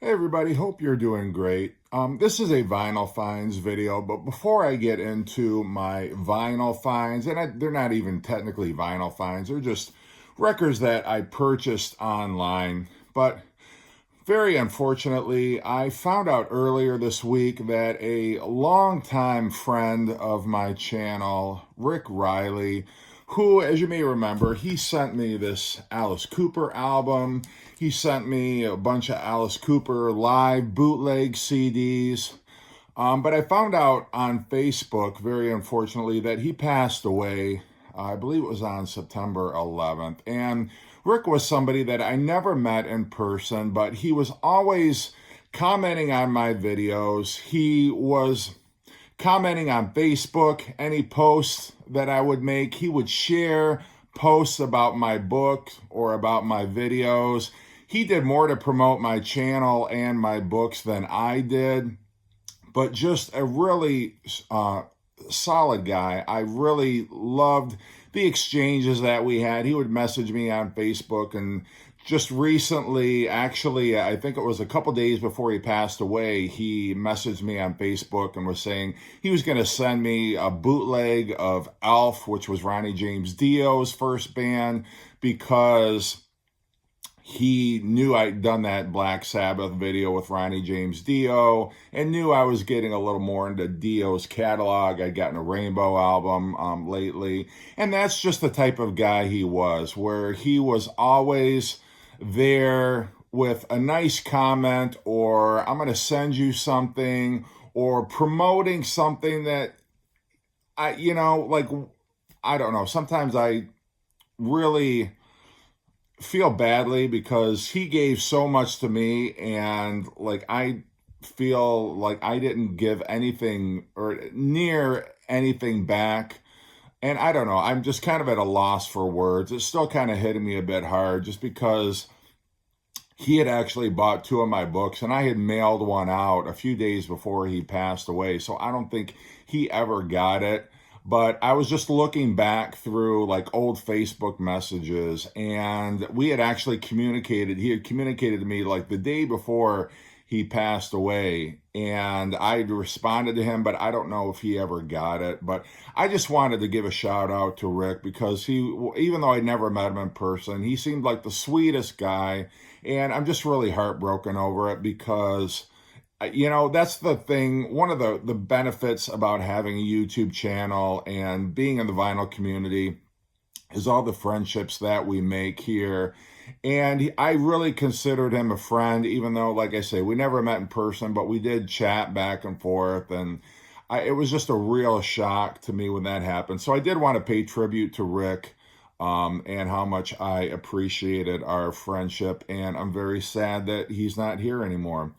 Hey everybody, hope you're doing great. This is a vinyl finds video, but before I get into my vinyl finds, and they're not even technically vinyl finds, they're just records that I purchased online. But very unfortunately, I found out earlier this week that a longtime friend of my channel, Rick Riley, who, as you may remember, he sent me this Alice Cooper album. He sent me a bunch of Alice Cooper live bootleg CDs. But I found out on Facebook, very unfortunately, that he passed away. I believe it was on September 11th. And Rick was somebody that I never met in person, but he was always commenting on my videos. He was commenting on Facebook, any posts that I would make. He would share posts about my book or about my videos. He did more to promote my channel and my books than I did, but just a really solid guy. I really loved the exchanges that we had. He would message me on Facebook, and just recently, actually, I think it was a couple days before he passed away, he messaged me on Facebook and was saying he was going to send me a bootleg of Elf, which was Ronnie James Dio's first band, because he knew I'd done that Black Sabbath video with Ronnie James Dio and knew I was getting a little more into Dio's catalog. I'd gotten a Rainbow album lately. And that's just the type of guy he was, where he was always there with a nice comment, or I'm going to send you something, or promoting something that I don't know. Sometimes I really feel badly because he gave so much to me, and I feel like I didn't give anything or near anything back. And I don't know, I'm just kind of at a loss for words. It's still kind of hitting me a bit hard just because he had actually bought two of my books, and I had mailed one out a few days before he passed away. So I don't think he ever got it. But I was just looking back through old Facebook messages, and we had actually communicated. He had communicated to me the day before he passed away, and I responded to him, but I don't know if he ever got it. But I just wanted to give a shout out to Rick, because even though I never met him in person, he seemed like the sweetest guy, and I'm just really heartbroken over it because that's the thing. One of the benefits about having a YouTube channel and being in the vinyl community is all the friendships that we make here. And I really considered him a friend, even though, like I say, we never met in person, but we did chat back and forth. And it was just a real shock to me when that happened. So I did want to pay tribute to Rick, and how much I appreciated our friendship. And I'm very sad that he's not here anymore.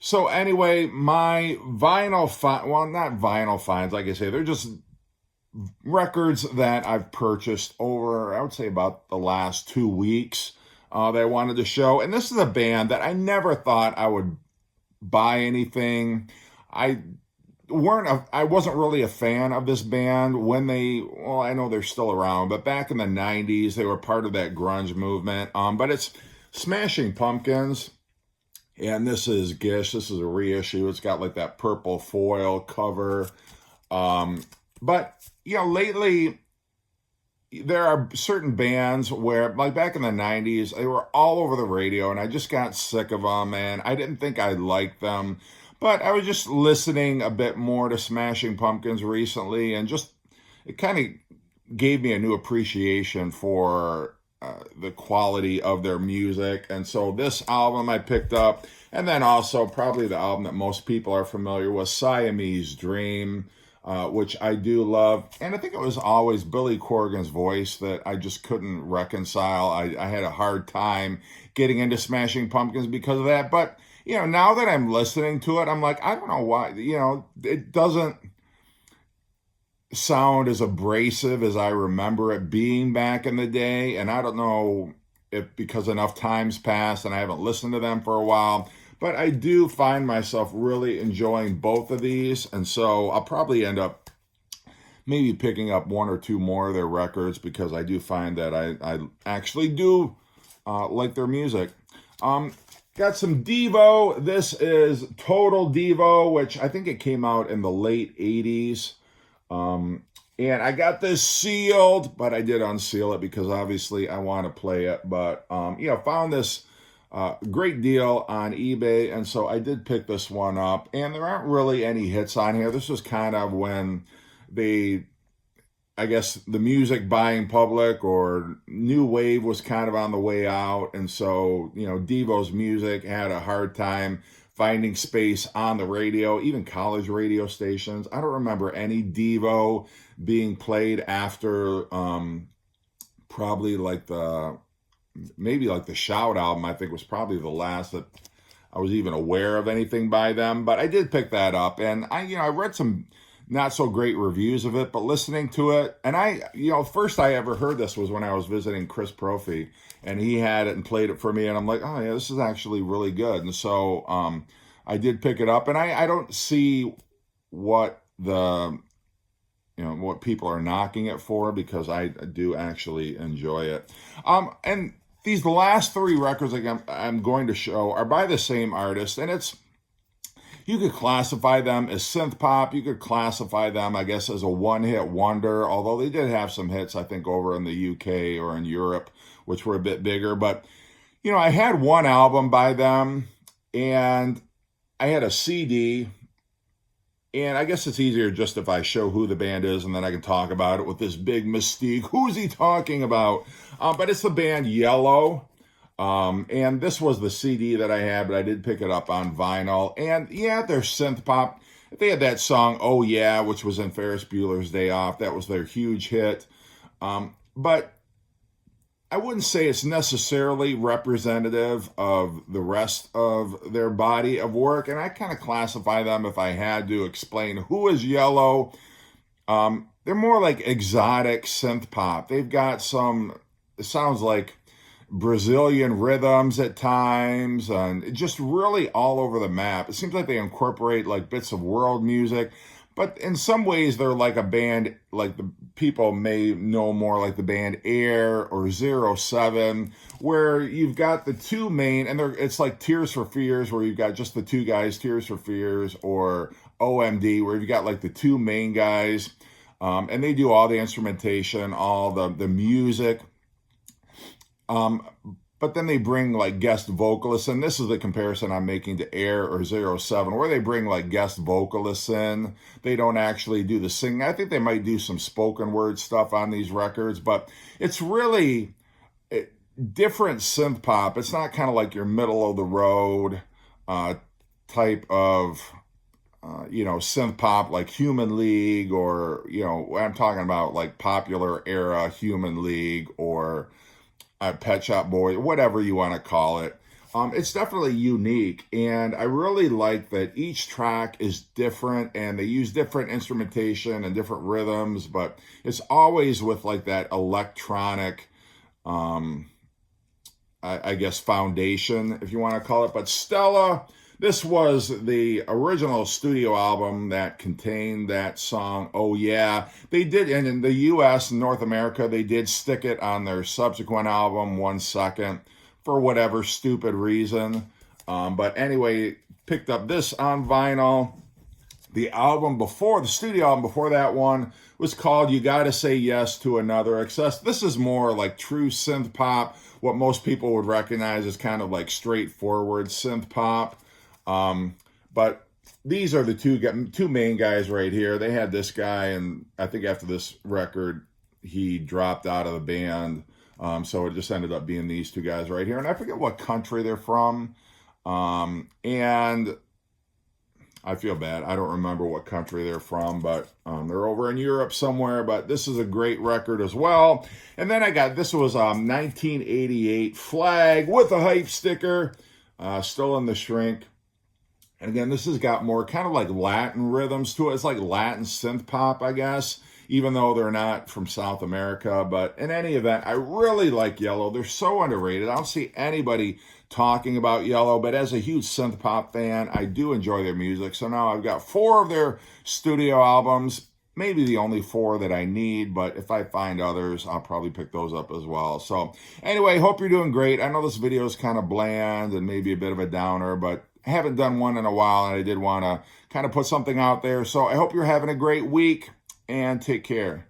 So anyway, my not vinyl finds, like I say, they're just records that I've purchased over, I would say, about the last 2 weeks that I wanted to show. And this is a band that I never thought I would buy anything. I wasn't really a fan of this band when I know they're still around, but back in the 90s, they were part of that grunge movement. But it's Smashing Pumpkins. And this is Gish. This is a reissue. It's got that purple foil cover. But, lately there are certain bands where, back in the 90s, they were all over the radio, and I just got sick of them, and I didn't think I liked them. But I was just listening a bit more to Smashing Pumpkins recently, and it kind of gave me a new appreciation for the quality of their music. And so this album I picked up, and then also probably the album that most people are familiar with, Siamese Dream, which I do love. And I think it was always Billy Corgan's voice that I just couldn't reconcile. I had a hard time getting into Smashing Pumpkins because of that. But now that I'm listening to it, I'm like, I don't know why, it doesn't sound as abrasive as I remember it being back in the day. And I don't know if because enough time's passed and I haven't listened to them for a while, but I do find myself really enjoying both of these. And so I'll probably end up maybe picking up one or two more of their records, because I do find that I actually do like their music. Got some Devo. This is Total Devo, which I think it came out in the late 80s. Um, and I got this sealed, but I did unseal it because obviously I want to play it. But, found this great deal on eBay. And so I did pick this one up. And there aren't really any hits on here. This was kind of when they, I guess, the music buying public or new wave was kind of on the way out. And so, Devo's music had a hard time finding space on the radio, even college radio stations. I don't remember any Devo being played after probably maybe the Shout album, I think was probably the last that I was even aware of anything by them. But I did pick that up, and I read some not so great reviews of it, but listening to it, and first I ever heard this was when I was visiting Chris Prophy, and he had it and played it for me, and I'm like, oh yeah, this is actually really good. And so I did pick it up, and I don't see what what people are knocking it for, because I do actually enjoy it. And the last three records I'm going to show are by the same artist, and you could classify them as synth pop. You could classify them, I guess, as a one-hit wonder, although they did have some hits, I think, over in the UK or in Europe, which were a bit bigger. But, I had one album by them, and I had a CD, and I guess it's easier just if I show who the band is, and then I can talk about it with this big mystique. Who's he talking about? But it's the band Yellow. And this was the CD that I had, but I did pick it up on vinyl. And yeah, they're synth pop. They had that song, Oh Yeah, which was in Ferris Bueller's Day Off. That was their huge hit. But I wouldn't say it's necessarily representative of the rest of their body of work. And I kind of classify them, if I had to explain who is Yellow. They're more like exotic synth pop. They've got it sounds like Brazilian rhythms at times, and just really all over the map. It seems like they incorporate like bits of world music, but in some ways they're like a band, like the people may know more like the band Air or 07, where you've got the two main, and it's like Tears for Fears, where you've got just the two guys, Tears for Fears, or OMD, where you've got like the two main guys, and they do all the instrumentation, all the music. But then they bring like guest vocalists, and this is the comparison I'm making to Air or 07, where they bring like guest vocalists in. They don't actually do the singing. I think they might do some spoken word stuff on these records, but it's really different synth pop. It's not kind of like your middle of the road type of synth pop like Human League, or I'm talking about like popular era Human League, or Pet Shop Boys, whatever you want to call it. It's definitely unique, and I really like that each track is different, and they use different instrumentation and different rhythms, but it's always with like that electronic, I guess, foundation, if you want to call it. But Stella, this was the original studio album that contained that song, Oh Yeah. They did, and in the US, North America, they did stick it on their subsequent album, 1 Second, for whatever stupid reason. But anyway, picked up this on vinyl. The studio album before that one was called You Gotta Say Yes to Another Excess. This is more like true synth pop, what most people would recognize as kind of like straightforward synth pop. But these are the two main guys right here. They had this guy, and I think after this record, he dropped out of the band. So it just ended up being these two guys right here. And I forget what country they're from. And I feel bad. I don't remember what country they're from, but they're over in Europe somewhere. But this is a great record as well. And then this was 1988 Flag with a hype sticker, still in the shrink. And again, this has got more kind of like Latin rhythms to it. It's like Latin synth pop, I guess, even though they're not from South America. But in any event, I really like Yellow. They're so underrated. I don't see anybody talking about Yellow, but as a huge synth pop fan, I do enjoy their music. So now I've got 4 of their studio albums. maybe the only 4 that I need, but if I find others, I'll probably pick those up as well. So anyway, hope you're doing great. I know this video is kind of bland and maybe a bit of a downer, but I haven't done one in a while, and I did want to kind of put something out there. So I hope you're having a great week, and take care.